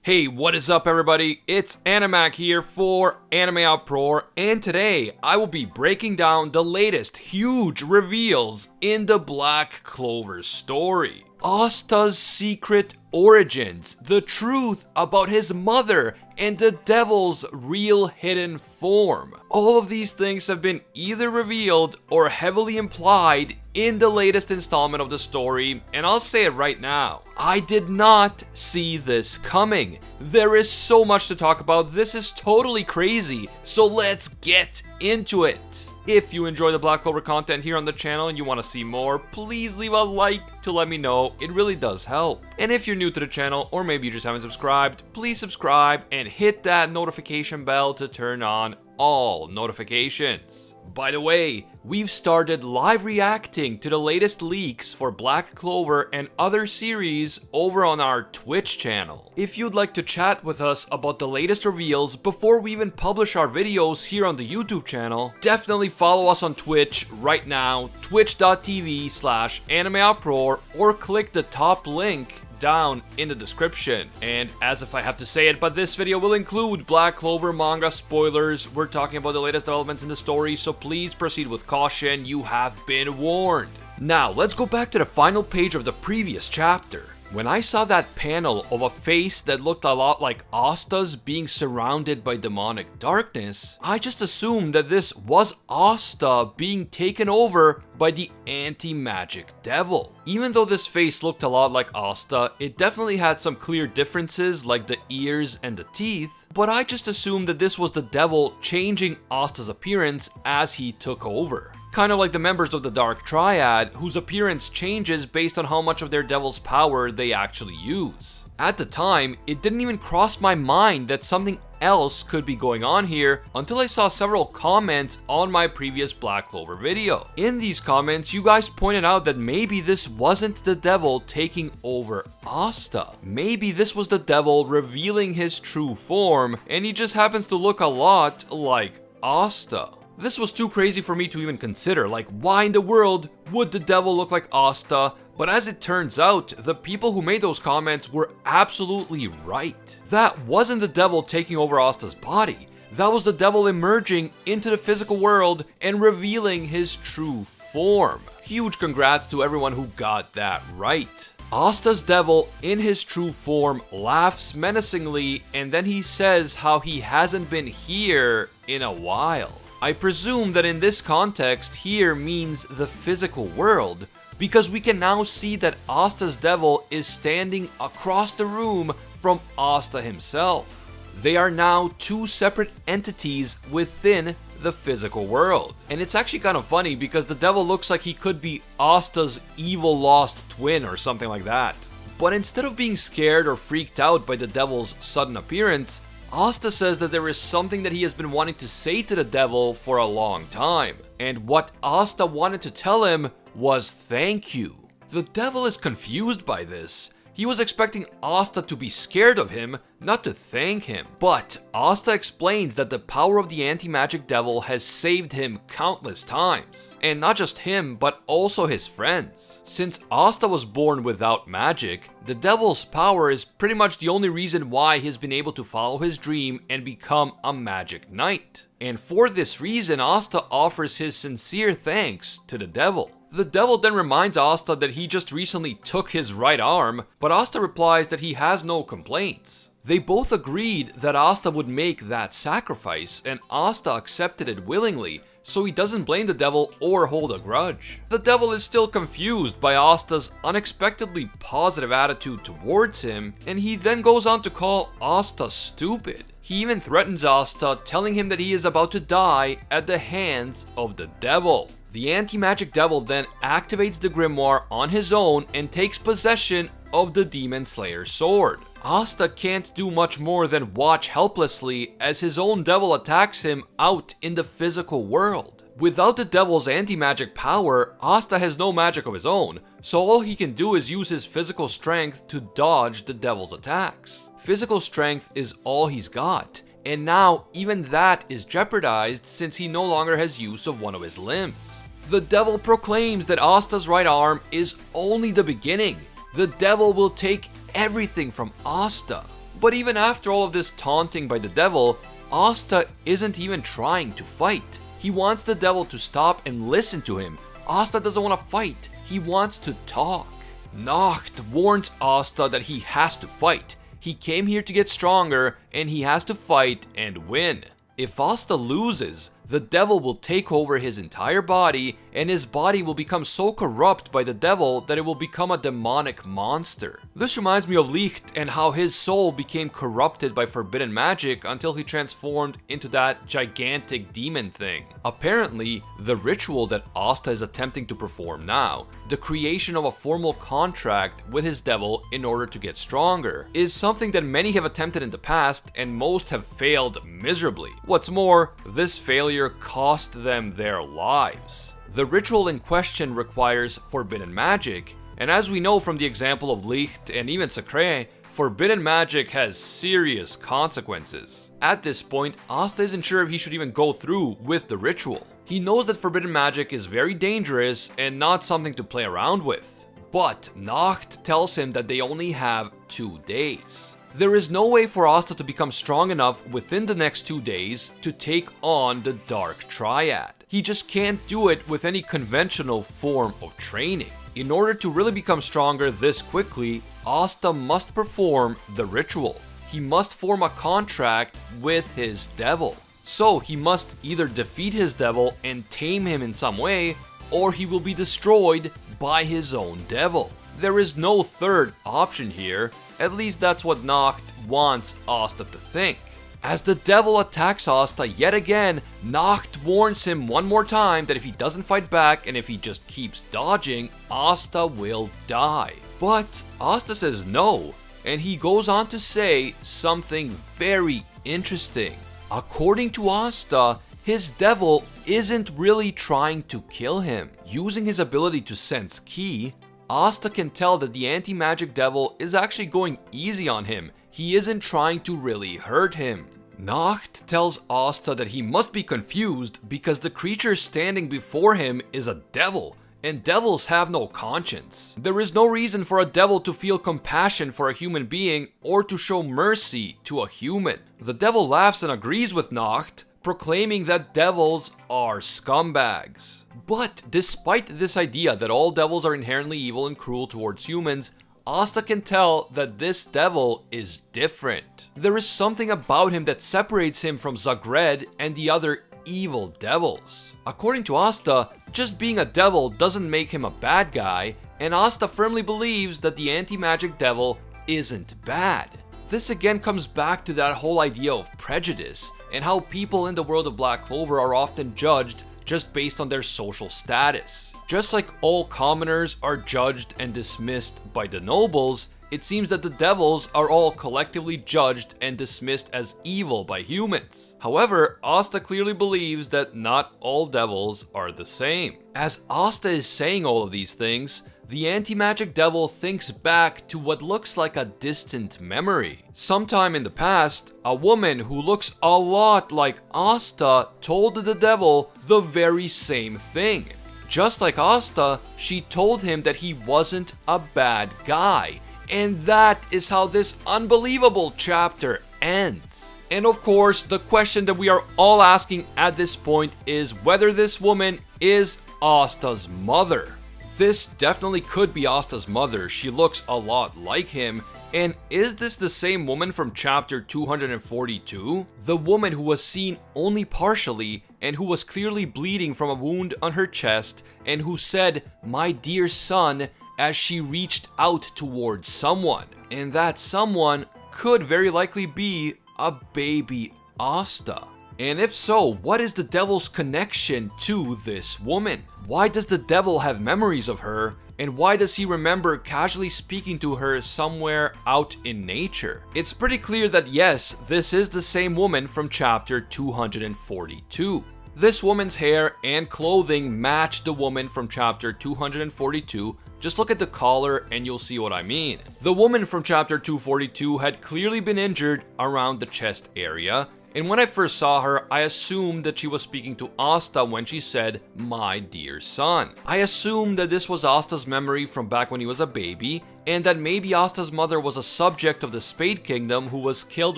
Hey, what is up everybody? It's Animac here for Anime Uproar, and today I will be breaking down the latest huge reveals in the Black Clover story. Asta's secret origins, the truth about his mother, and the devil's real hidden form. All of these things have been either revealed or heavily implied in the latest installment of the story, and I'll say it right now, I did not see this coming. There is so much to talk about, this is totally crazy, so let's get into it. If you enjoy the Black Clover content here on the channel and you want to see more, please leave a like to let me know, it really does help. And if you're new to the channel, or maybe you just haven't subscribed, please subscribe and hit that notification bell to turn on all notifications. By the way, we've started live reacting to the latest leaks for Black Clover and other series over on our Twitch channel. If you'd like to chat with us about the latest reveals before we even publish our videos here on the YouTube channel, definitely follow us on Twitch right now, twitch.tv/animeuproar, or click the top link down in the description. And as if I have to say it, but this video will include Black Clover manga spoilers. We're talking about the latest developments in the story, so please proceed with caution, you have been warned. Now let's go back to the final page of the previous chapter. When I saw that panel of a face that looked a lot like Asta's being surrounded by demonic darkness, I just assumed that this was Asta being taken over by the anti-magic devil. Even though this face looked a lot like Asta, it definitely had some clear differences like the ears and the teeth, but I just assumed that this was the devil changing Asta's appearance as he took over. Kind of like the members of the Dark Triad, whose appearance changes based on how much of their devil's power they actually use. At the time, it didn't even cross my mind that something else could be going on here until I saw several comments on my previous Black Clover video. In these comments, you guys pointed out that maybe this wasn't the devil taking over Asta. Maybe this was the devil revealing his true form, and he just happens to look a lot like Asta. This was too crazy for me to even consider, like why in the world would the devil look like Asta? But as it turns out, the people who made those comments were absolutely right. That wasn't the devil taking over Asta's body. That was the devil emerging into the physical world and revealing his true form. Huge congrats to everyone who got that right. Asta's devil in his true form laughs menacingly, and then he says how he hasn't been here in a while. I presume that in this context, here means the physical world, because we can now see that Asta's devil is standing across the room from Asta himself. They are now two separate entities within the physical world. And it's actually kind of funny because the devil looks like he could be Asta's evil lost twin or something like that. But instead of being scared or freaked out by the devil's sudden appearance, Asta says that there is something that he has been wanting to say to the devil for a long time, and what Asta wanted to tell him was thank you. The devil is confused by this. He was expecting Asta to be scared of him, not to thank him. But Asta explains that the power of the anti-magic devil has saved him countless times. And not just him, but also his friends. Since Asta was born without magic, the devil's power is pretty much the only reason why he's been able to follow his dream and become a magic knight. And for this reason, Asta offers his sincere thanks to the devil. The devil then reminds Asta that he just recently took his right arm, but Asta replies that he has no complaints. They both agreed that Asta would make that sacrifice, and Asta accepted it willingly, so he doesn't blame the devil or hold a grudge. The devil is still confused by Asta's unexpectedly positive attitude towards him, and he then goes on to call Asta stupid. He even threatens Asta, telling him that he is about to die at the hands of the devil. The anti-magic devil then activates the grimoire on his own and takes possession of the Demon Slayer's sword. Asta can't do much more than watch helplessly as his own devil attacks him out in the physical world. Without the devil's anti-magic power, Asta has no magic of his own, so all he can do is use his physical strength to dodge the devil's attacks. Physical strength is all he's got, and now even that is jeopardized since he no longer has use of one of his limbs. The devil proclaims that Asta's right arm is only the beginning. The devil will take everything from Asta. But even after all of this taunting by the devil, Asta isn't even trying to fight. He wants the devil to stop and listen to him. Asta doesn't want to fight, he wants to talk. Nacht warns Asta that he has to fight. He came here to get stronger, and he has to fight and win. If Asta loses, the devil will take over his entire body, and his body will become so corrupt by the devil that it will become a demonic monster. This reminds me of Licht and how his soul became corrupted by forbidden magic until he transformed into that gigantic demon thing. Apparently, the ritual that Asta is attempting to perform now, the creation of a formal contract with his devil in order to get stronger, is something that many have attempted in the past and most have failed miserably. What's more, this failure cost them their lives. The ritual in question requires forbidden magic, and as we know from the example of Licht and even Sacré, forbidden magic has serious consequences. At this point, Asta isn't sure if he should even go through with the ritual. He knows that forbidden magic is very dangerous and not something to play around with. But Nacht tells him that they only have 2 days. There is no way for Asta to become strong enough within the next 2 days to take on the Dark Triad. He just can't do it with any conventional form of training. In order to really become stronger this quickly, Asta must perform the ritual. He must form a contract with his devil. So he must either defeat his devil and tame him in some way, or he will be destroyed by his own devil. There is no third option here. At least that's what Nacht wants Asta to think. As the devil attacks Asta yet again, Nacht warns him one more time that if he doesn't fight back and if he just keeps dodging, Asta will die. But Asta says no, and he goes on to say something very interesting. According to Asta, his devil isn't really trying to kill him. Using his ability to sense ki, Asta can tell that the anti-magic devil is actually going easy on him. He isn't trying to really hurt him. Nacht tells Asta that he must be confused because the creature standing before him is a devil, and devils have no conscience. There is no reason for a devil to feel compassion for a human being or to show mercy to a human. The devil laughs and agrees with Nacht, proclaiming that devils are scumbags. But despite this idea that all devils are inherently evil and cruel towards humans, Asta can tell that this devil is different. There is something about him that separates him from Zagred and the other evil devils. According to Asta, just being a devil doesn't make him a bad guy, and Asta firmly believes that the anti-magic devil isn't bad. This again comes back to that whole idea of prejudice and how people in the world of Black Clover are often judged just based on their social status. Just like all commoners are judged and dismissed by the nobles, it seems that the devils are all collectively judged and dismissed as evil by humans. However, Asta clearly believes that not all devils are the same. As Asta is saying all of these things, the anti-magic devil thinks back to what looks like a distant memory. Sometime in the past, a woman who looks a lot like Asta told the devil the very same thing. Just like Asta, she told him that he wasn't a bad guy. And that is how this unbelievable chapter ends. And of course, the question that we are all asking at this point is whether this woman is Asta's mother. This definitely could be Asta's mother. She looks a lot like him. And is this the same woman from chapter 242? The woman who was seen only partially and who was clearly bleeding from a wound on her chest and who said, "My dear son," as she reached out towards someone. And that someone could very likely be a baby Asta. And if so, what is the devil's connection to this woman? Why does the devil have memories of her? And why does he remember casually speaking to her somewhere out in nature? It's pretty clear that yes, this is the same woman from chapter 242. This woman's hair and clothing match the woman from chapter 242. Just look at the collar and you'll see what I mean. The woman from chapter 242 had clearly been injured around the chest area, And when I first saw her, I assumed that she was speaking to Asta when she said, "my dear son." I assumed that this was Asta's memory from back when he was a baby, and that maybe Asta's mother was a subject of the Spade Kingdom who was killed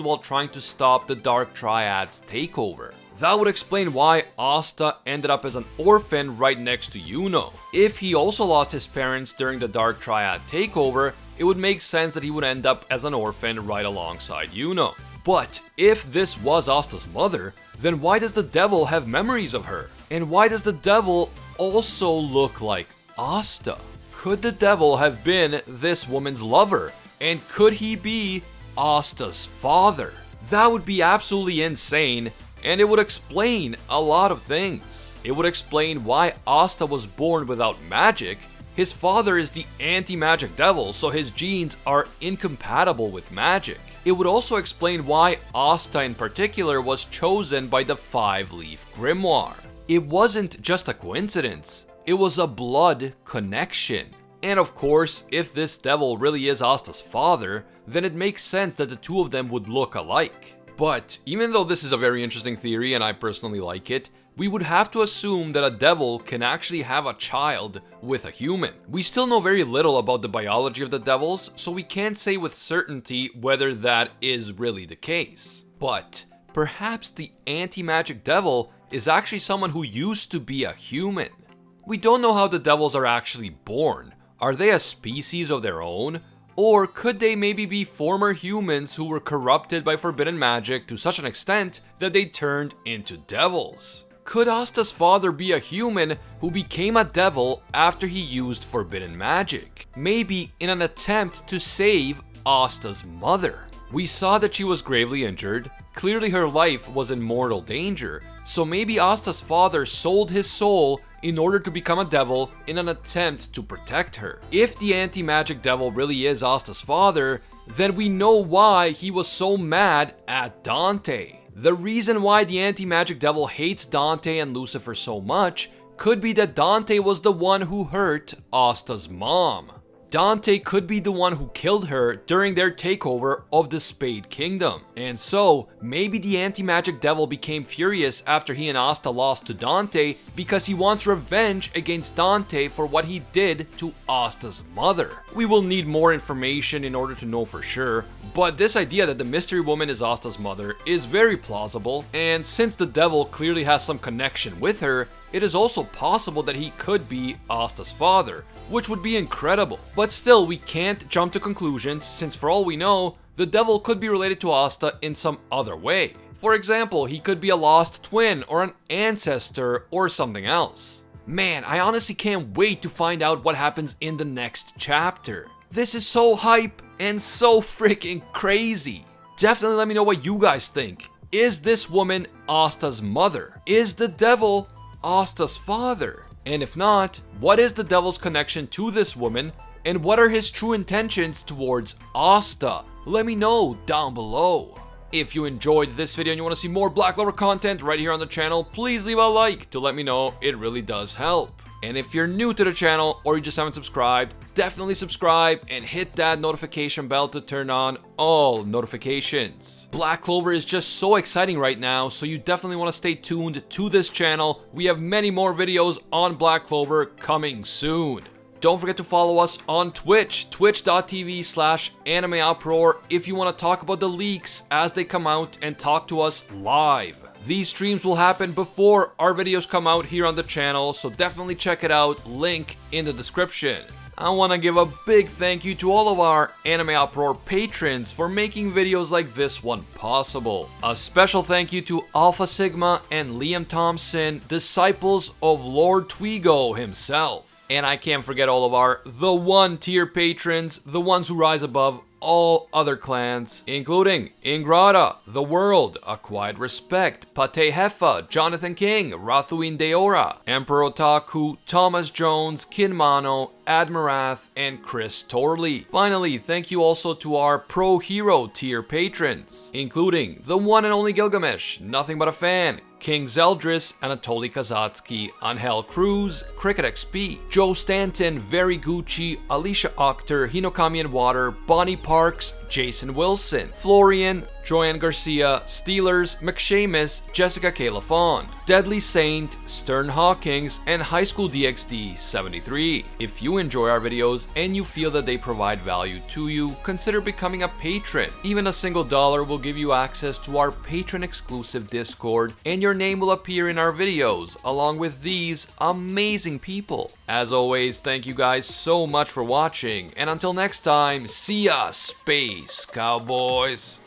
while trying to stop the Dark Triad's takeover. That would explain why Asta ended up as an orphan right next to Yuno. If he also lost his parents during the Dark Triad takeover, it would make sense that he would end up as an orphan right alongside Yuno. But if this was Asta's mother, then why does the devil have memories of her? And why does the devil also look like Asta? Could the devil have been this woman's lover? And could he be Asta's father? That would be absolutely insane, and it would explain a lot of things. It would explain why Asta was born without magic. His father is the anti-magic devil, so his genes are incompatible with magic. It would also explain why Asta in particular was chosen by the Five-Leaf Grimoire. It wasn't just a coincidence, it was a blood connection. And of course, if this devil really is Asta's father, then it makes sense that the two of them would look alike. But even though this is a very interesting theory and I personally like it, we would have to assume that a devil can actually have a child with a human. We still know very little about the biology of the devils, so we can't say with certainty whether that is really the case. But perhaps the anti-magic devil is actually someone who used to be a human. We don't know how the devils are actually born. Are they a species of their own? Or could they maybe be former humans who were corrupted by forbidden magic to such an extent that they turned into devils? Could Asta's father be a human who became a devil after he used forbidden magic? Maybe in an attempt to save Asta's mother. We saw that she was gravely injured. Clearly her life was in mortal danger. So maybe Asta's father sold his soul in order to become a devil in an attempt to protect her. If the anti-magic devil really is Asta's father, then we know why he was so mad at Dante. The reason why the anti-magic devil hates Dante and Lucifer so much could be that Dante was the one who hurt Asta's mom. Dante could be the one who killed her during their takeover of the Spade Kingdom. And so, maybe the anti-magic devil became furious after he and Asta lost to Dante because he wants revenge against Dante for what he did to Asta's mother. We will need more information in order to know for sure, but this idea that the mystery woman is Asta's mother is very plausible, and since the devil clearly has some connection with her, it is also possible that he could be Asta's father, which would be incredible. But still, we can't jump to conclusions, since for all we know, the devil could be related to Asta in some other way. For example, he could be a lost twin or an ancestor or something else. Man, I honestly can't wait to find out what happens in the next chapter. This is so hype and so freaking crazy. Definitely let me know what you guys think. Is this woman Asta's mother? Is the devil Asta's father? And if not, what is the devil's connection to this woman, and what are his true intentions towards Asta? Let me know down below. If you enjoyed this video and you want to see more Black Clover content right here on the channel, please leave a like to let me know. It really does help. And if you're new to the channel or you just haven't subscribed, definitely subscribe and hit that notification bell to turn on all notifications. Black Clover is just so exciting right now, so you definitely want to stay tuned to this channel. We have many more videos on Black Clover coming soon. Don't forget to follow us on Twitch, twitch.tv/animeuproar, if you want to talk about the leaks as they come out and talk to us live. These streams will happen before our videos come out here on the channel, so definitely check it out, link in the description. I want to give a big thank you to all of our Anime Uproar patrons for making videos like this one possible. A special thank you to Alpha Sigma and Liam Thompson, disciples of Lord Twigo himself. And I can't forget all of our The One tier patrons, the ones who rise above all other clans, including Ingrata, The World, A Quiet Respect, Pate Heffa, Jonathan King, Rathuin Deora, Emperor Otaku, Thomas Jones, Kinmano, Admirath, and Chris Torley. Finally, thank you also to our Pro Hero tier patrons, including the one and only Gilgamesh, Nothing But a Fan, King Zeldris, Anatoly Kazatsky, Angel Cruz, Cricket XP, Joe Stanton, Very Gucci, Alicia Octor, Hinokami and Water, Bonnie Parks, Jason Wilson, Florian, Joanne Garcia, Steelers, McShamus, Jessica K. LaFond, Deadly Saint, Stern Hawkins, and High School DxD 73. If you enjoy our videos and you feel that they provide value to you, consider becoming a patron. Even a single dollar will give you access to our patron exclusive Discord, and your name will appear in our videos along with these amazing people. As always, thank you guys so much for watching, and until next time, see ya, Space Cowboys!